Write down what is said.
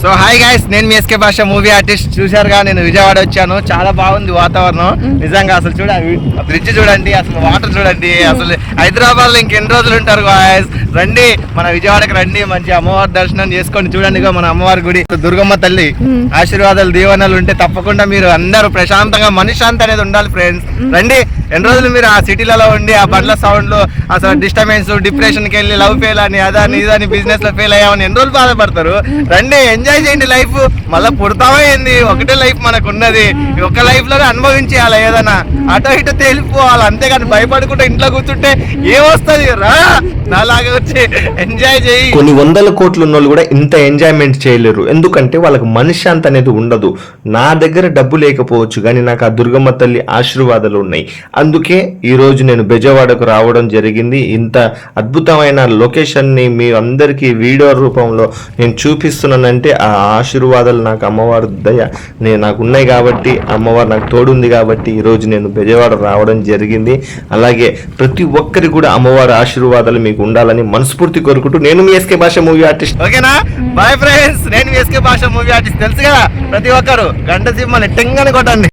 So hi guys, నేను మీ SK భాష movie artist. చూశారుగా, నేను విజయవాడ వచ్చాను. చాలా బాగుంది వాతావరణం నిజంగా. అసలు చూడండి, బ్రిడ్జ్ చూడండి, అసలు వాటర్ చూడండి. అసలు హైదరాబాద్ లో ఇంకెన్ని రోజులు ఉంటారు గాయస్. రండి, మన విజయవాడకి రండి, మంచి అమ్మవారి దర్శనం చేసుకోండి. చూడండి, మన అమ్మవారి గుడి, దుర్గమ్మ తల్లి ఆశీర్వాదాలు దీవెనలు ఉంటే తప్పకుండా మీరు అందరూ ప్రశాంతంగా, మనశ్శాంతి అనేది ఉండాలి ఫ్రెండ్స్. రండి. ఎన్ని రోజులు మీరు ఆ సిటీలలో ఉండి ఆ బండ్ల సౌండ్ లో అసలు డిస్టర్బెన్స్, డిప్రెషన్ కి వెళ్ళి లవ్ ఫెయిల్ అని అదని ఇదని బిజినెస్ లో ఫెయిల్ అయ్యామని ఎన్ని రోజులు బాధపడతారు. రండి, ఎంజాయ్ చేయండి లైఫ్. మళ్ళీ పుడతావా ఏంది, ఒకటే లైఫ్ మనకు ఉన్నది. ఒక లైఫ్ లోనే అనుభవించేయాలి. ఏదైనా అటో ఇటో తేలిపోవాలి, అంతేగాని భయపడుకుంటే ఇంట్లో కూర్చుంటే ఏమొస్తుంది. రా, నాలాగా వచ్చి ఎంజాయ్ చేయి. కొన్ని వందల కోట్లు ఉన్న వాళ్ళు కూడా ఇంత ఎంజాయ్మెంట్ చేయలేరు, ఎందుకంటే వాళ్ళకి మనశ్శాంతి అనేది ఉండదు. నా దగ్గర డబ్బు లేకపోవచ్చు, కానీ నాకు ఆ దుర్గమ్మ తల్లి ఆశీర్వాదాలు ఉన్నాయి. అందుకే ఈరోజు నేను బెజవాడకు రావడం జరిగింది. ఇంత అద్భుతమైన లొకేషన్ని మీ అందరికీ వీడియో రూపంలో నేను చూపిస్తున్నానంటే ఆ ఆశీర్వాదాలు నాకు అమ్మవారి దయ నాకు ఉన్నాయి కాబట్టి, అమ్మవారు నాకు తోడుంది కాబట్టి ఈరోజు నేను బెజవాడ రావడం జరిగింది. అలాగే ప్రతి ఒక్కరి కూడా అమ్మవారి ఆశీర్వాదాలు మీకు ఉండాలని మనస్ఫూర్తి కోరుకుంటూ నేను మీ ఎస్కే భాష మూవీ ఆర్టిస్ట్. ఓకేనా, బాయ్ ఫ్రెండ్స్. నేను మీ ఎస్కే భాష మూవీ ఆర్టిస్ట్. తెలుసు కదా, ప్రతి ఒక్కరు గంట సింహని టెంగని కొట్టండి.